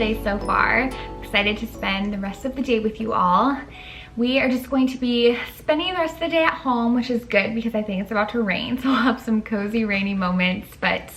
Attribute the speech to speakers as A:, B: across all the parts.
A: day so far. Excited to spend the rest of the day with you all. We are just going to be spending the rest of the day at home, which is good because I think it's about to rain, so we'll have some cozy rainy moments. But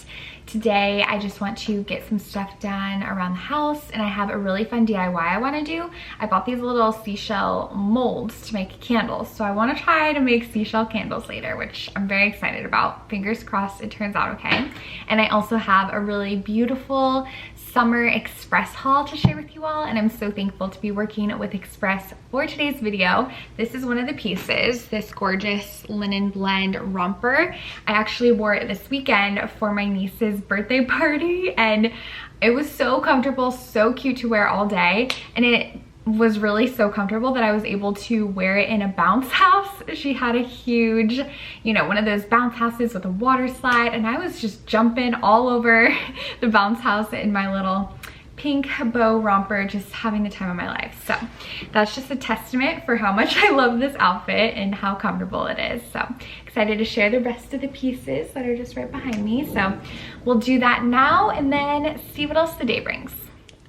A: today I just want to get some stuff done around the house, and I have a really fun DIY I want to do. I bought these little seashell molds to make candles, so I want to try to make seashell candles later, which I'm very excited about. Fingers crossed it turns out okay. And I also have a really beautiful summer Express haul to share with you all, and I'm so thankful to be working with Express for today's video. This is one of the pieces, this gorgeous linen blend romper. I actually wore it this weekend for my niece's birthday party, and it was so comfortable, so cute to wear all day, and it was really so comfortable that I was able to wear it in a bounce house. She had a huge, you know, one of those bounce houses with a water slide, and I was just jumping all over the bounce house in my little pink bow romper, just having the time of my life. So that's just a testament for how much I love this outfit and how comfortable it is. So excited to share the rest of the pieces that are just right behind me. So we'll do that now and then see what else the day brings.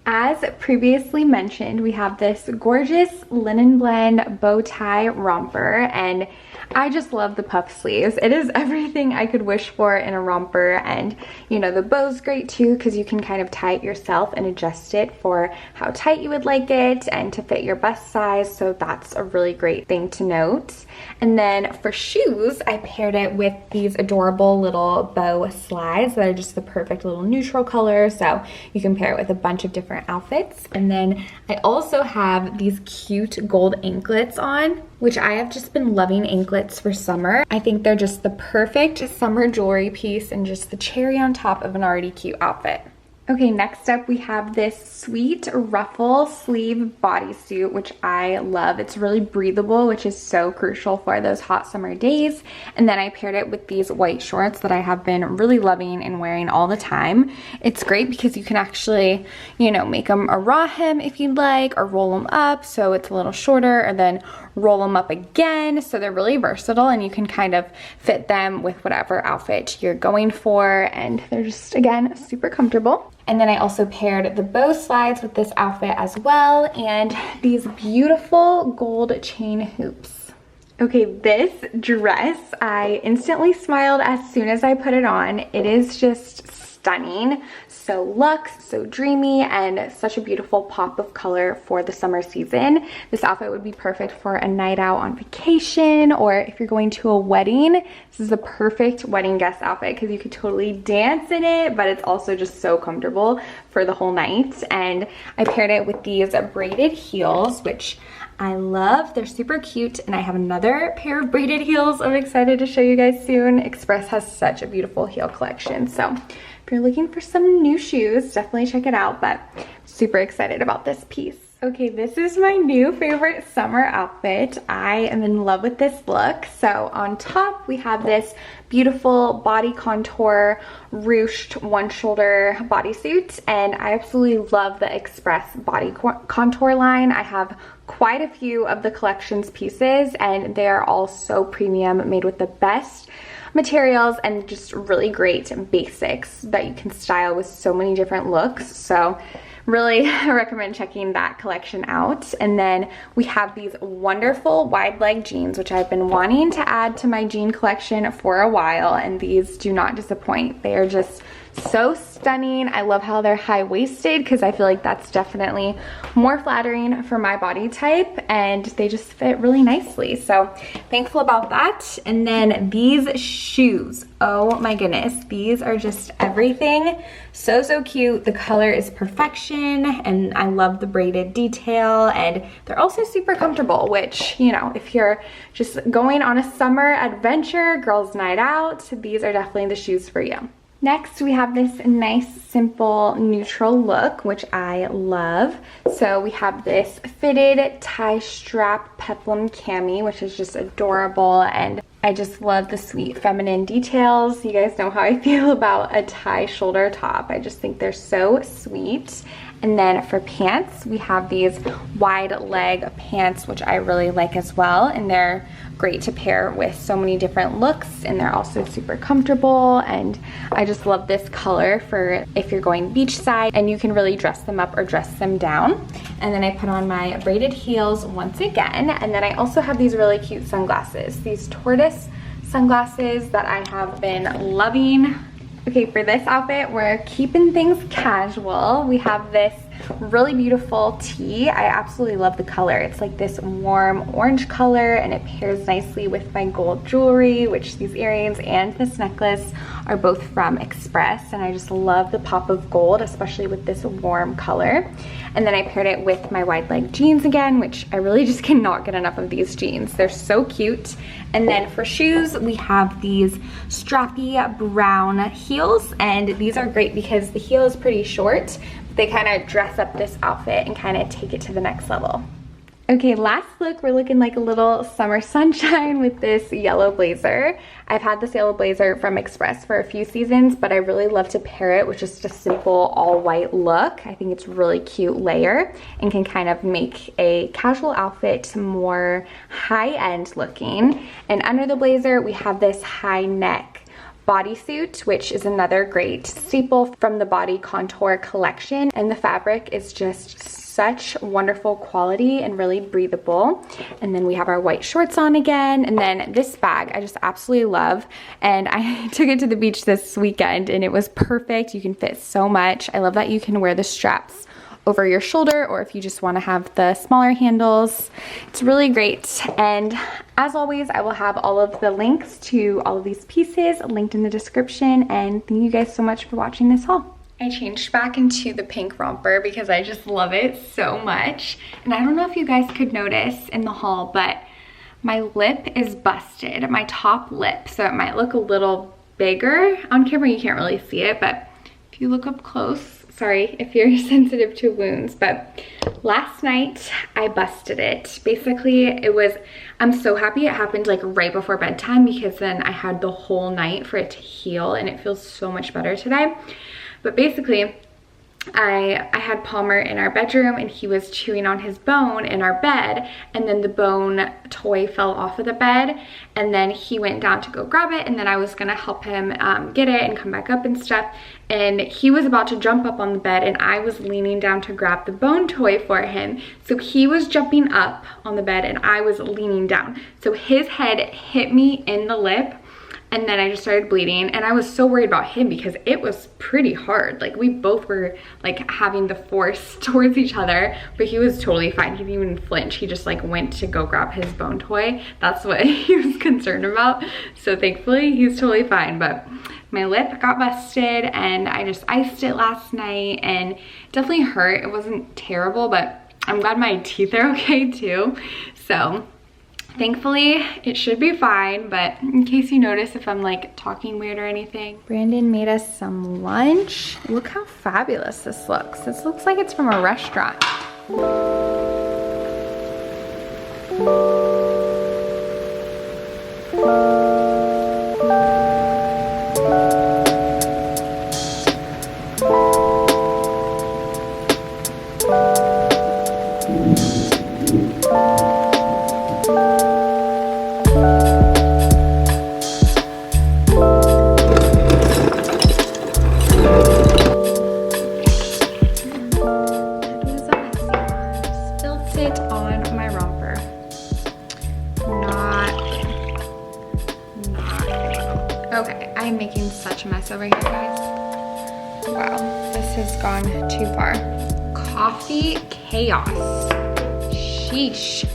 A: As previously mentioned, we have this gorgeous linen blend bow tie romper, and I just love the puff sleeves. It is everything I could wish for in a romper, and you know, the bow's great too because you can kind of tie it yourself and adjust it for how tight you would like it and to fit your bust size, so that's a really great thing to note. And then for shoes, I paired it with these adorable little bow slides that are just the perfect little neutral color, so you can pair it with a bunch of different outfits. And then I also have these cute gold anklets on, which I have just been loving anklets for summer. I think they're just the perfect summer jewelry piece and just the cherry on top of an already cute outfit. Okay, next up we have this sweet ruffle sleeve bodysuit, which I love. It's really breathable, which is so crucial for those hot summer days. And then I paired it with these white shorts that I have been really loving and wearing all the time. It's great because you can actually, you know, make them a raw hem if you'd like, or roll them up so it's a little shorter, or then roll them up again. So they're really versatile, and you can kind of fit them with whatever outfit you're going for, and they're just, again, super comfortable. And then I also paired the bow slides with this outfit as well, and these beautiful gold chain hoops. Okay, this dress, I instantly smiled as soon as I put it on. It is just stunning, so luxe, so dreamy, and such a beautiful pop of color for the summer season. This outfit would be perfect for a night out on vacation, or if you're going to a wedding. This is the perfect wedding guest outfit because you could totally dance in it, but it's also just so comfortable for the whole night. And I paired it with these braided heels, which I love. They're super cute, and I have another pair of braided heels I'm excited to show you guys soon. Express has such a beautiful heel collection, so if you're looking for some new shoes, definitely check it out, but super excited about this piece. Okay, this is my new favorite summer outfit. I am in love with this look. So on top, we have this beautiful body contour ruched one shoulder bodysuit, and I absolutely love the Express body contour line. I have quite a few of the collection's pieces, and they are all so premium, made with the best materials and just really great basics that you can style with so many different looks. So really recommend checking that collection out. And then we have these wonderful wide leg jeans, which I've been wanting to add to my jean collection for a while, and these do not disappoint. They are just so stunning. I love how they're high-waisted because I feel like that's definitely more flattering for my body type, and they just fit really nicely. So thankful about that. And then these shoes, oh my goodness, these are just everything. So, so cute. The color is perfection, and I love the braided detail, and they're also super comfortable, which, you know, if you're just going on a summer adventure, girls' night out, these are definitely the shoes for you. Next, we have this nice, simple, neutral look, which I love. So we have this fitted tie strap peplum cami, which is just adorable, and I just love the sweet feminine details. You guys know how I feel about a tie shoulder top. I just think they're so sweet. And then for pants, we have these wide leg pants, which I really like as well. And they're great to pair with so many different looks, and they're also super comfortable. And I just love this color for if you're going beachside, and you can really dress them up or dress them down. And then I put on my braided heels once again. And then I also have these really cute sunglasses, these tortoise sunglasses that I have been loving. Okay, for this outfit, we're keeping things casual. We have this really beautiful tee. I absolutely love the color. It's like this warm orange color, and it pairs nicely with my gold jewelry, which these earrings and this necklace are both from Express, and I just love the pop of gold, especially with this warm color. And then I paired it with my wide leg jeans again, which I really just cannot get enough of these jeans. They're so cute. And then for shoes, we have these strappy brown heels, and these are great because the heel is pretty short. They kind of dress up this outfit and kind of take it to the next level. Okay, last look, we're looking like a little summer sunshine with this yellow blazer. I've had this yellow blazer from Express for a few seasons, but I really love to pair it with just a simple all white look. I think it's a really cute layer and can kind of make a casual outfit more high-end looking. And under the blazer, we have this high neck bodysuit, which is another great staple from the Body Contour collection. And the fabric is just such wonderful quality and really breathable. And then we have our white shorts on again. And then this bag I just absolutely love. And I took it to the beach this weekend and it was perfect. You can fit so much. I love that you can wear the straps over your shoulder, or if you just want to have the smaller handles. It's really great. And as always, I will have all of the links to all of these pieces linked in the description. And thank you guys so much for watching this haul. I changed back into the pink romper because I just love it so much. And I don't know if you guys could notice in the haul, but my lip is busted, my top lip. So it might look a little bigger. On camera you can't really see it, but if you look up close, sorry if you're sensitive to wounds, but last night I busted it. Basically, I'm so happy it happened like right before bedtime, because then I had the whole night for it to heal and it feels so much better today. But basically, I had Palmer in our bedroom and he was chewing on his bone in our bed, and then the bone toy fell off of the bed, and then he went down to go grab it, and then I was gonna help him get it and come back up and stuff, and he was about to jump up on the bed and I was leaning down to grab the bone toy for him. So he was jumping up on the bed and I was leaning down. So his head hit me in the lip, and then I just started bleeding, and I was so worried about him because it was pretty hard. Like, we both were like having the force towards each other, but he was totally fine. He didn't even flinch. He just like went to go grab his bone toy. That's what he was concerned about. So thankfully he's totally fine. But my lip got busted and I just iced it last night, and it definitely hurt. It wasn't terrible, but I'm glad my teeth are okay too. So thankfully, it should be fine, but in case you notice if I'm like talking weird or anything. Brandon made us some lunch. Look how fabulous this looks. This looks like it's from a restaurant. I'm making such a mess over here, guys. Wow, this has gone too far. Coffee chaos. Sheesh.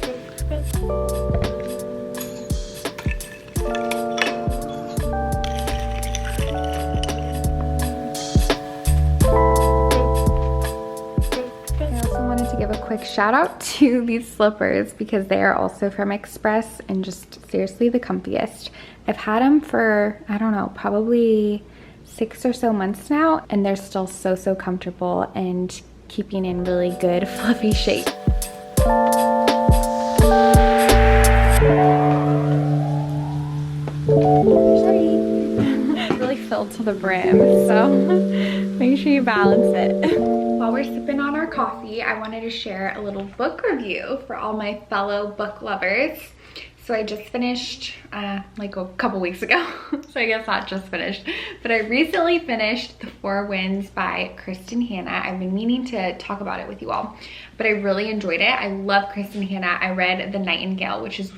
A: I also wanted to give a quick shout out to these slippers because they are also from Express and just seriously the comfiest. I've had them for, I don't know, probably 6 or so months now, and they're still so comfortable and keeping in really good fluffy shape. Really filled to the brim, so make sure you balance it. While we're sipping on our coffee, I wanted to share a little book review for all my fellow book lovers. So I just finished, like a couple weeks ago, so I guess not just finished, but I recently finished The Four Winds by Kristen Hanna. I've been meaning to talk about it with you all, but I really enjoyed it. I love Kristen Hanna. I read The Nightingale, which is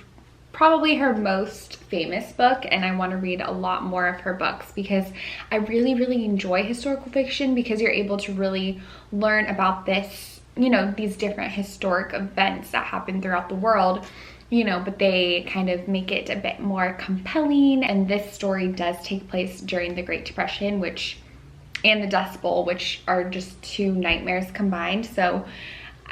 A: probably her most famous book, and I want to read a lot more of her books because I really enjoy historical fiction, because you're able to really learn about this, you know, these different historic events that happen throughout the world, you know, but they kind of make it a bit more compelling. And this story does take place during the Great Depression, and the Dust Bowl, which are just two nightmares combined. So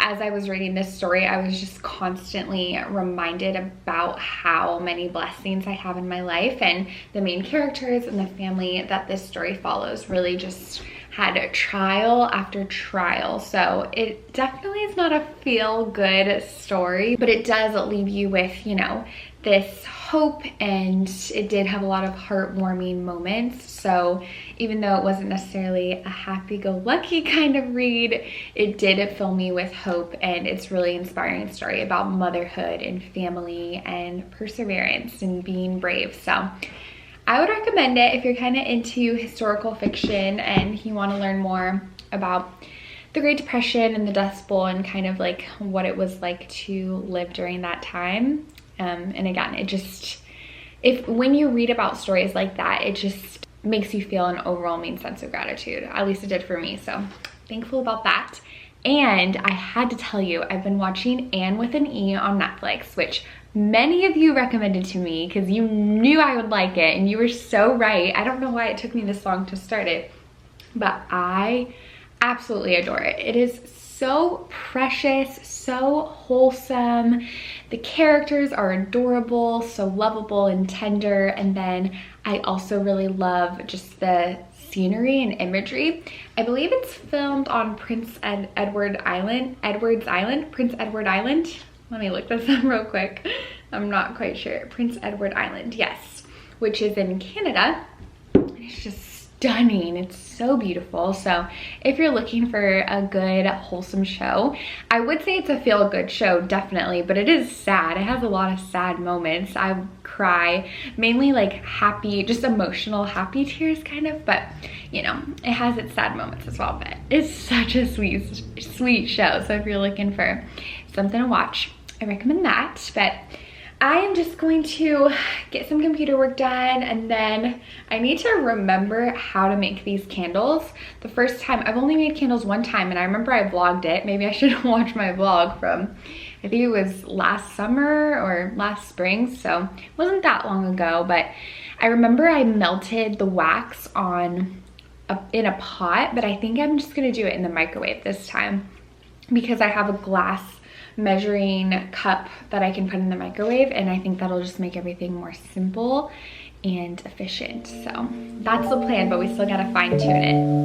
A: as I was reading this story, I was just constantly reminded about how many blessings I have in my life, and the main characters and the family that this story follows really just had a trial after trial. So it definitely is not a feel-good story, but it does leave you with, you know, this hope, and it did have a lot of heartwarming moments. So even though it wasn't necessarily a happy-go-lucky kind of read, it did fill me with hope, and it's really inspiring story about motherhood and family and perseverance and being brave. So I would recommend it if you're kind of into historical fiction and you want to learn more about the Great Depression and the Dust Bowl and kind of like what it was like to live during that time. And again, it just, when you read about stories like that, it just makes you feel an overwhelming sense of gratitude. At least it did for me, so thankful about that. And I had to tell you, I've been watching Anne with an E on Netflix, which many of you recommended to me because you knew I would like it, and you were so right. I don't know why it took me this long to start it, but I absolutely adore it. It is so precious, so wholesome. The characters are adorable, so lovable and tender. And then I also really love just the scenery and imagery. I believe it's filmed on Prince Edward Island. Let me look this up real quick. I'm not quite sure. Prince Edward Island, yes, which is in Canada. It's just stunning. It's so beautiful. So if you're looking for a good wholesome show, I would say it's a feel-good show, definitely, but it is sad. It has a lot of sad moments. I cry, mainly like happy, just emotional happy tears kind of, but you know, it has its sad moments as well. But it's such a sweet show. So if you're looking for something to watch, I recommend that. But I am just going to get some computer work done, and then I need to remember how to make these candles. The first time, I've only made candles one time, and I remember I vlogged it. Maybe I should watch my vlog from, I think it was last summer or last spring, so it wasn't that long ago, but I remember I melted the wax in a pot, but I think I'm just gonna do it in the microwave this time because I have a glass measuring cup that I can put in the microwave, and I think that'll just make everything more simple and efficient. So that's the plan, but we still gotta fine tune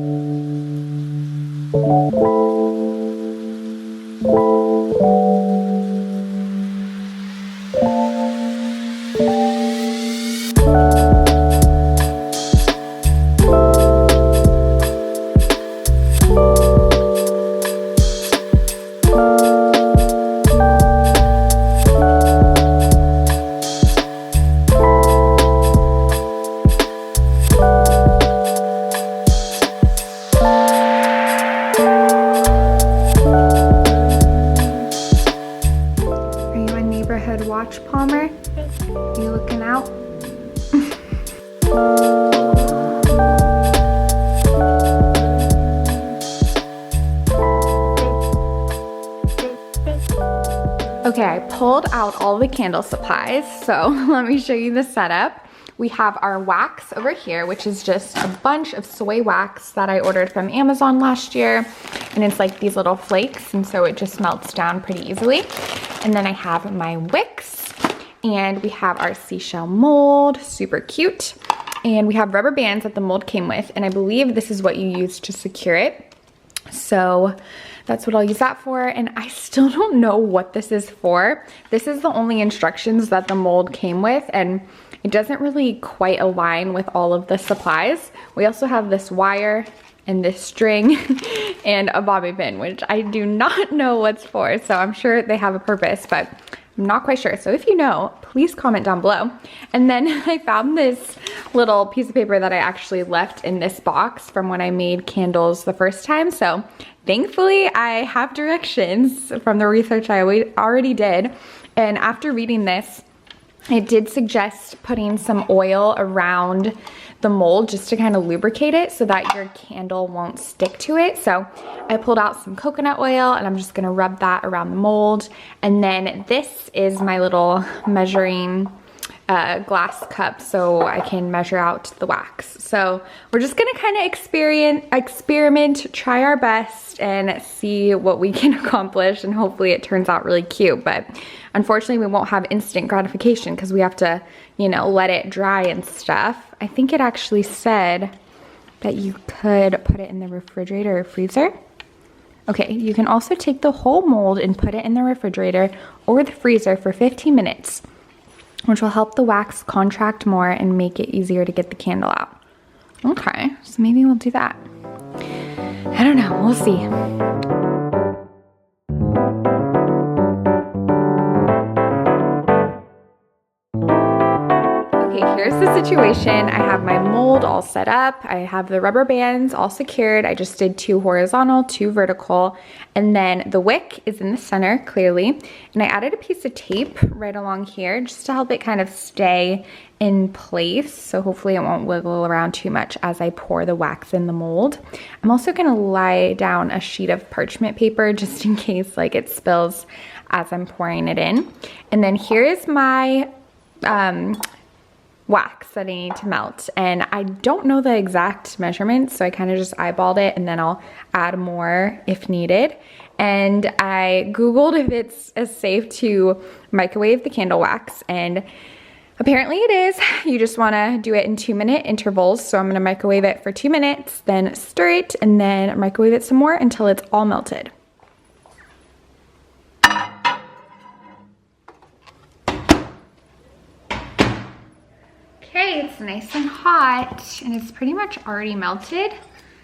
A: Watch, Palmer. You looking out? Okay, I pulled out all the candle supplies, so let me show you the setup. We have our wax over here, which is just a bunch of soy wax that I ordered from Amazon last year. And it's like these little flakes, and so it just melts down pretty easily. And then I have my wicks, and we have our seashell mold, super cute. And we have rubber bands that the mold came with, and I believe this is what you use to secure it. So that's what I'll use that for, and I still don't know what this is for. This is the only instructions that the mold came with, and it doesn't really quite align with all of the supplies. We also have this wire and this string and a bobby pin, which I do not know what's for. So I'm sure they have a purpose, but I'm not quite sure. So if you know, please comment down below. And then I found this little piece of paper that I actually left in this box from when I made candles the first time. So thankfully I have directions from the research I already did. And after reading this, it did suggest putting some oil around the mold just to kind of lubricate it so that your candle won't stick to it. So I pulled out some coconut oil and I'm just gonna rub that around the mold. And then this is my little measuring glass cup so I can measure out the wax. So we're just gonna kind of experiment, try our best and see what we can accomplish, and hopefully it turns out really cute. But unfortunately we won't have instant gratification because we have to, you know, let it dry and stuff. I think it actually said that you could put it in the refrigerator or freezer. Okay, you can also take the whole mold and put it in the refrigerator or the freezer for 15 minutes, which will help the wax contract more and make it easier to get the candle out. Okay, so maybe we'll do that. I don't know, we'll see. Here's the situation. I have my mold all set up. I have the rubber bands all secured. I just did 2 horizontal, 2 vertical, and then the wick is in the center clearly. And I added a piece of tape right along here just to help it kind of stay in place. So hopefully it won't wiggle around too much as I pour the wax in the mold. I'm also gonna lie down a sheet of parchment paper just in case like it spills as I'm pouring it in. And then here is my wax that I need to melt, and I don't know the exact measurements, so I kind of just eyeballed it, and then I'll add more if needed. And I googled if it's as safe to microwave the candle wax, and apparently it is. You just want to do it in 2-minute intervals. So I'm going to microwave it for 2 minutes, then stir it, and then microwave it some more until it's all melted. Okay, it's nice and hot, and it's pretty much already melted,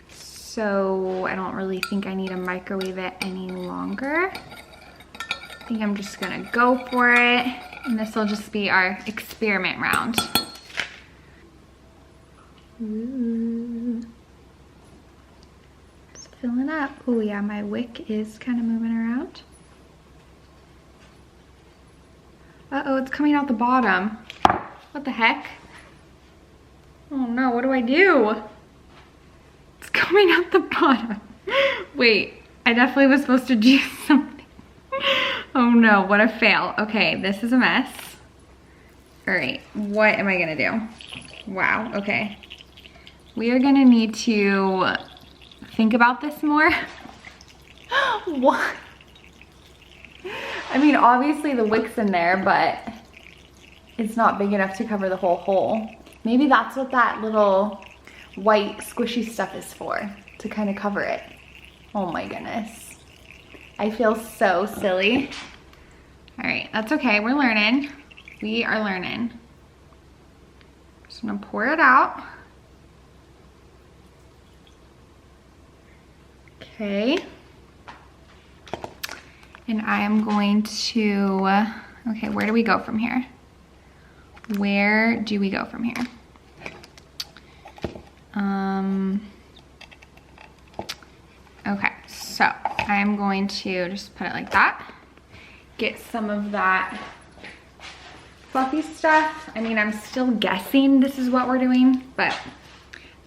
A: so I don't really think I need to microwave it any longer. I think I'm just gonna go for it, and this will just be our experiment round. Ooh. It's filling up. Oh yeah, my wick is kind of moving around. Uh-oh, it's coming out the bottom. What the heck? Oh no, what do I do? It's coming out the bottom. Wait, I definitely was supposed to do something. Oh no, what a fail. Okay, this is a mess. All right, what am I gonna do? Wow, okay. We are gonna need to think about this more. What? I mean, obviously the wick's in there, but it's not big enough to cover the whole hole. Maybe that's what that little white squishy stuff is for, to kind of cover it. Oh my goodness. I feel so silly. All right, that's okay, we're learning. We are learning. Just gonna pour it out. Okay. And I am going to, okay, where do we go from here? Where do we go from here? Okay, so I'm going to just put it like that. Get some of that fluffy stuff. I mean, I'm still guessing this is what we're doing, but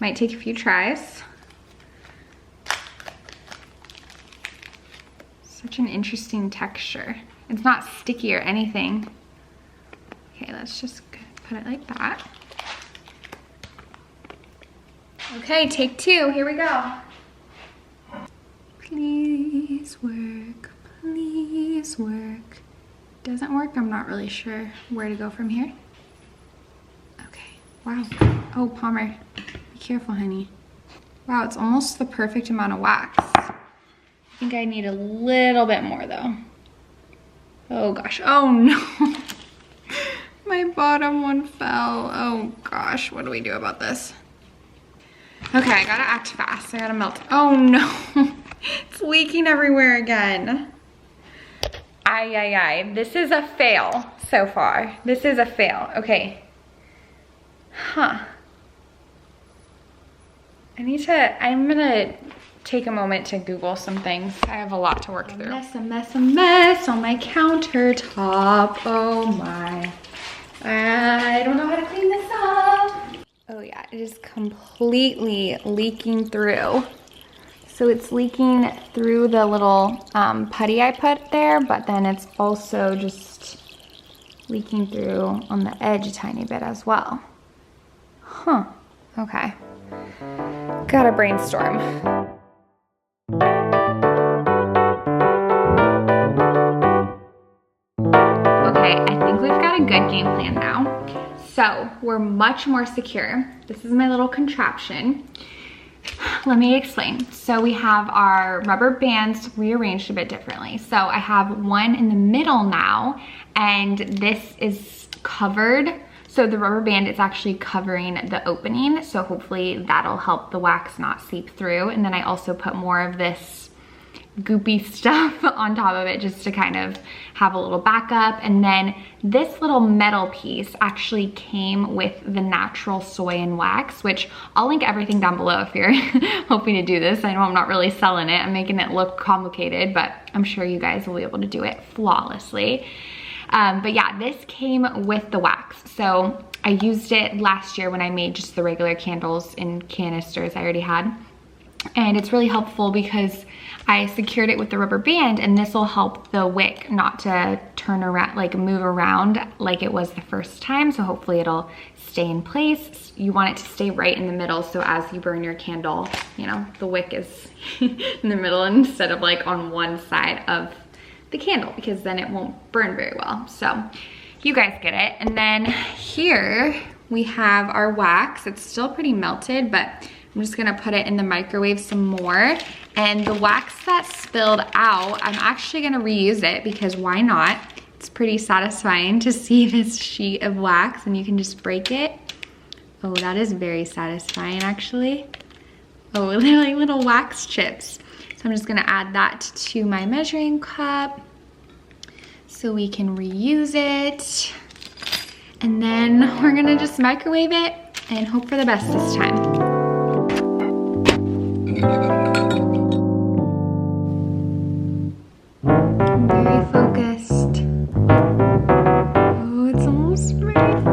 A: might take a few tries. Such an interesting texture. It's not sticky or anything. Okay, let's just put it like that. Okay, take 2, here we go. Please work, please work. Doesn't work, I'm not really sure where to go from here. Okay, wow. Oh, Palmer, be careful, honey. Wow, it's almost the perfect amount of wax. I think I need a little bit more though. Oh gosh, oh no. My bottom one fell. Oh gosh, what do we do about this? Okay, I gotta act fast. I gotta melt. Oh no, it's leaking everywhere again. Ay. This is a fail so far. This is a fail. Okay. Huh. I'm gonna take a moment to Google some things. I have a lot to work through. A mess on my countertop. Oh my. I don't know how to clean this up. Oh yeah, it is completely leaking through. So it's leaking through the little putty I put there, but then it's also just leaking through on the edge a tiny bit as well. Huh, okay. Gotta brainstorm. Okay, I think we've got a good game plan now. So we're much more secure. This is my little contraption. Let me explain. So we have our rubber bands rearranged a bit differently. So I have one in the middle now, and this is covered. So the rubber band is actually covering the opening. So hopefully that'll help the wax not seep through. And then I also put more of this goopy stuff on top of it just to kind of have a little backup. And then this little metal piece actually came with the natural soy and wax, which I'll link everything down below if you're hoping to do this. I know I'm not really selling it. I'm making it look complicated, but I'm sure you guys will be able to do it flawlessly. But yeah, this came with the wax. So I used it last year when I made just the regular candles in canisters I already had. And it's really helpful because I secured it with the rubber band, and this will help the wick not to turn around, like move around like it was the first time. So hopefully it'll stay in place. You want it to stay right in the middle, so as you burn your candle, you know, the wick is in the middle instead of like on one side of the candle, because then it won't burn very well. So you guys get it. And then here we have our wax. It's still pretty melted, but I'm just gonna put it in the microwave some more. And the wax that spilled out, I'm actually gonna reuse it because why not? It's pretty satisfying to see this sheet of wax and you can just break it. Oh, that is very satisfying actually. Oh, they're like little wax chips. So I'm just gonna add that to my measuring cup so we can reuse it. And then we're gonna just microwave it and hope for the best this time. I'm very focused. Oh, it's almost ready.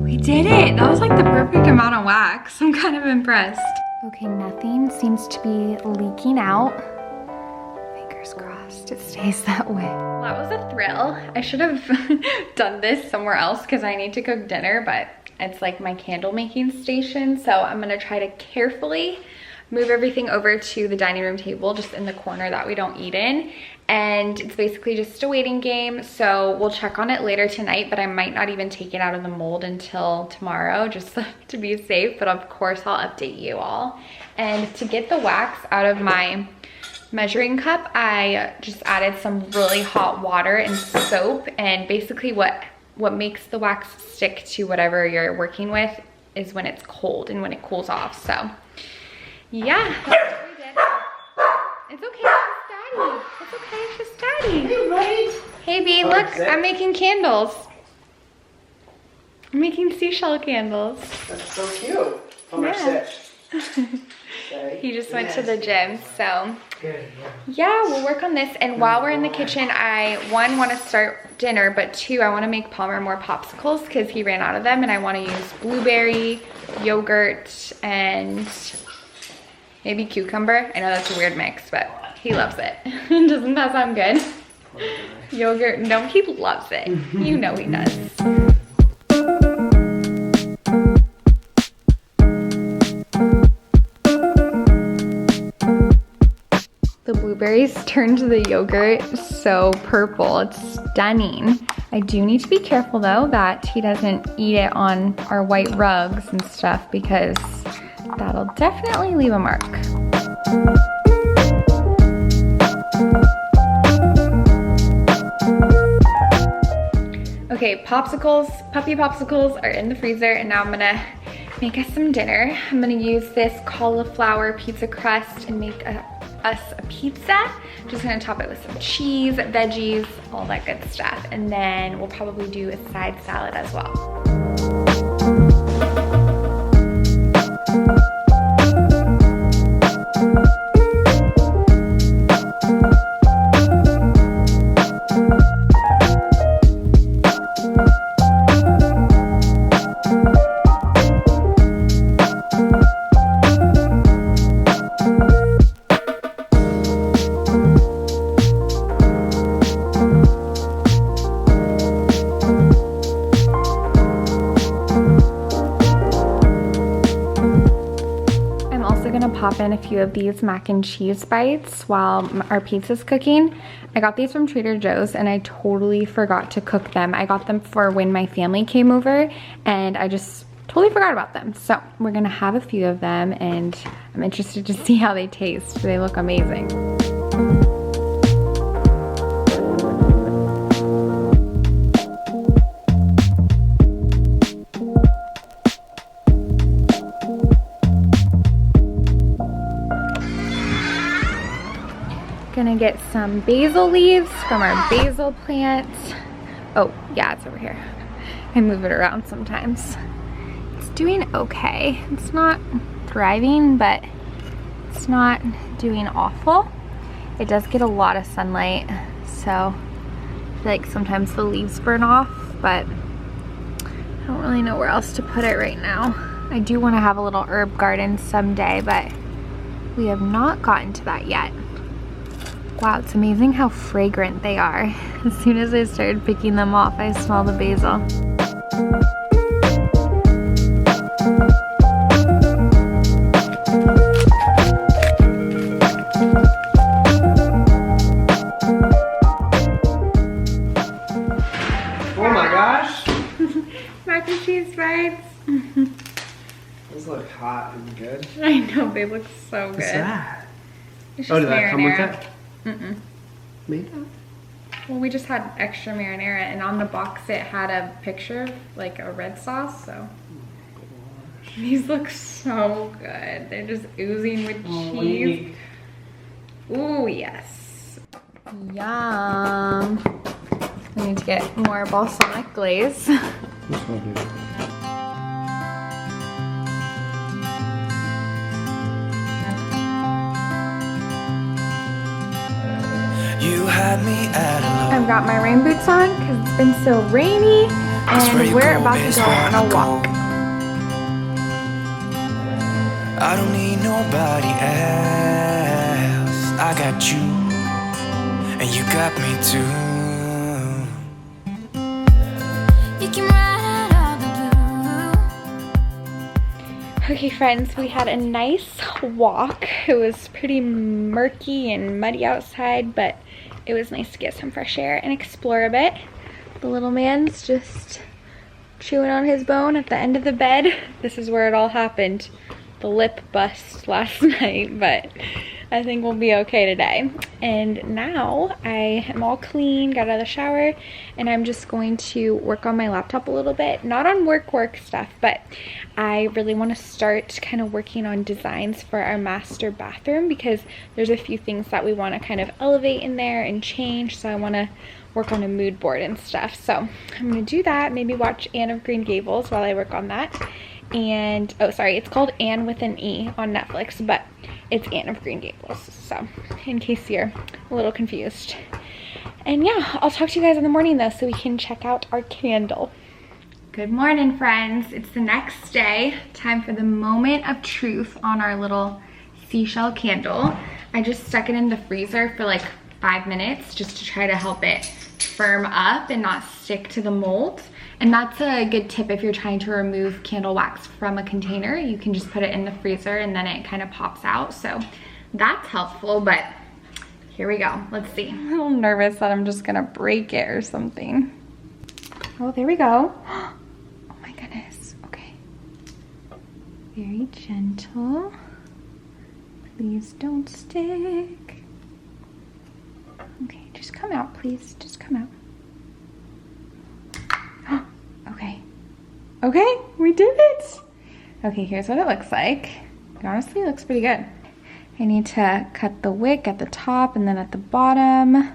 A: We did it. That was like the perfect amount of wax. I'm kind of impressed. Okay, nothing seems to be leaking out. Fingers crossed it stays that way. Well, that was a thrill. I should have done this somewhere else because I need to cook dinner, but it's like my candle making station. So I'm gonna try to carefully move everything over to the dining room table, just in the corner that we don't eat in. And it's basically just a waiting game. So we'll check on it later tonight, but I might not even take it out of the mold until tomorrow, just to be safe. But of course I'll update you all. And to get the wax out of my measuring cup, I just added some really hot water and soap. And basically what makes the wax stick to whatever you're working with is when it's cold and when it cools off. So yeah, that's what we did. It's okay, it's Daddy. It's okay, it's just Daddy.
B: Hey, right?
A: Hey B, look, I'm making candles. I'm making seashell candles.
B: That's so cute. From our set.
A: He just went to the gym, so yeah, we'll work on this. And while we're in the kitchen, I one want to start dinner, but two, I want to make Palmer more popsicles because he ran out of them, and I want to use blueberry, yogurt, and maybe cucumber. I know that's a weird mix, but he loves it. Doesn't that sound good? Yogurt, no, he loves it. You know he does. The blueberries turned the yogurt so purple. It's stunning. I do need to be careful though that he doesn't eat it on our white rugs and stuff, because that'll definitely leave a mark. Okay, puppy popsicles are in the freezer, and now I'm gonna make us some dinner. I'm gonna use this cauliflower pizza crust and make us a pizza. Just gonna top it with some cheese, veggies, all that good stuff. And then we'll probably do a side salad as well. Pop in a few of these mac and cheese bites while our pizza's cooking. I got these from Trader Joe's and I totally forgot to cook them. I got them for when my family came over and I just totally forgot about them. So we're gonna have a few of them and I'm interested to see how they taste. They look amazing. Gonna get some basil leaves from our basil plant. Oh, yeah, it's over here. I move it around sometimes. It's doing okay. It's not thriving, but it's not doing awful. It does get a lot of sunlight, so I feel like sometimes the leaves burn off, but I don't really know where else to put it right now. I do want to have a little herb garden someday, but we have not gotten to that yet. Wow, it's amazing how fragrant they are. As soon as I started picking them off, I smell the basil.
B: Oh my gosh!
A: Mac and cheese bites.
B: Those look hot and good.
A: I know, they look so good.
B: What's that?
A: It's
B: Oh,
A: just
B: did that come with
A: marinara.
B: it?
A: Mm-mm.
B: Made that?
A: Well, we just had extra marinara, and on the box it had a picture, like a red sauce, so. These look so good. They're just oozing with cheese. Ooh, yes. Yum. I need to get more balsamic glaze. I've got my rain boots on because it's been so rainy and we're about to go on a walk.
C: I don't need nobody else. I got you and you got me too. You can ride all the blue.
A: Okay friends, we had a nice walk. It was pretty murky and muddy outside, but it was nice to get some fresh air and explore a bit. The little man's just chewing on his bone at the end of the bed. This is where it all happened. The lip bust last night, but I think we'll be okay today. And now I am all clean, got out of the shower, and I'm just going to work on my laptop a little bit. Not on work stuff, but I really want to start kind of working on designs for our master bathroom because there's a few things that we want to kind of elevate in there and change. So I want to work on a mood board and stuff. So I'm going to do that, maybe watch Anne of Green Gables while I work on that. And, oh sorry, it's called Anne with an E on Netflix, but it's Anne of Green Gables, so in case you're a little confused. And yeah, I'll talk to you guys in the morning though so we can check out our candle. Good morning friends, it's the next day. Time for the moment of truth on our little seashell candle. I just stuck it in the freezer for like 5 minutes just to try to help it firm up and not stick to the mold. And that's a good tip if you're trying to remove candle wax from a container. You can just put it in the freezer and then it kind of pops out. So that's helpful, but here we go. Let's see. I'm a little nervous that I'm just gonna break it or something. Oh, there we go. Oh my goodness, okay. Very gentle. Please don't stick. Okay, just come out, please. Just come out. Okay. Okay, we did it. Okay, here's what it looks like. It honestly looks pretty good. I need to cut the wick at the top and then at the bottom.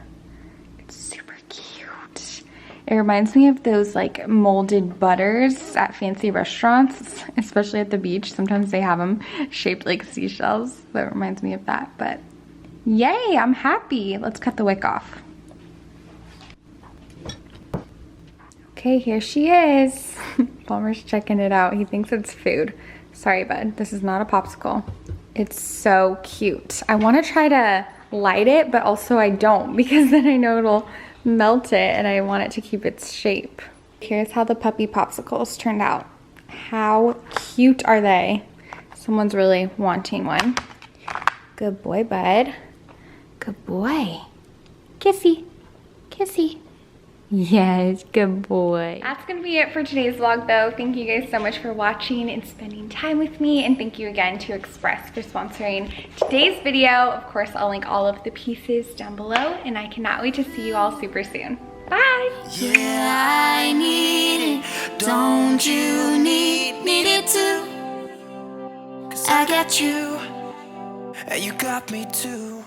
A: It's super cute. It reminds me of those like molded butters at fancy restaurants, especially at the beach. Sometimes they have them shaped like seashells, but it reminds me of that. But yay, I'm happy. Let's cut the wick off. Okay, here she is. Palmer's checking it out. He thinks it's food. Sorry, bud. This is not a popsicle. It's so cute. I want to try to light it, but also I don't because then I know it'll melt it and I want it to keep its shape. Here's how the puppy popsicles turned out. How cute are they? Someone's really wanting one. Good boy, bud. Good boy. Kissy. Kissy. Yes, good boy. That's gonna be it for today's vlog though. Thank you guys so much for watching and spending time with me, and thank you again to Express for sponsoring today's video. Of course, I'll link all of the pieces down below, and I cannot wait to see you all super soon. Bye!
C: Yeah, I need it. Don't you need it too? 'Cause I got you, and you got me too.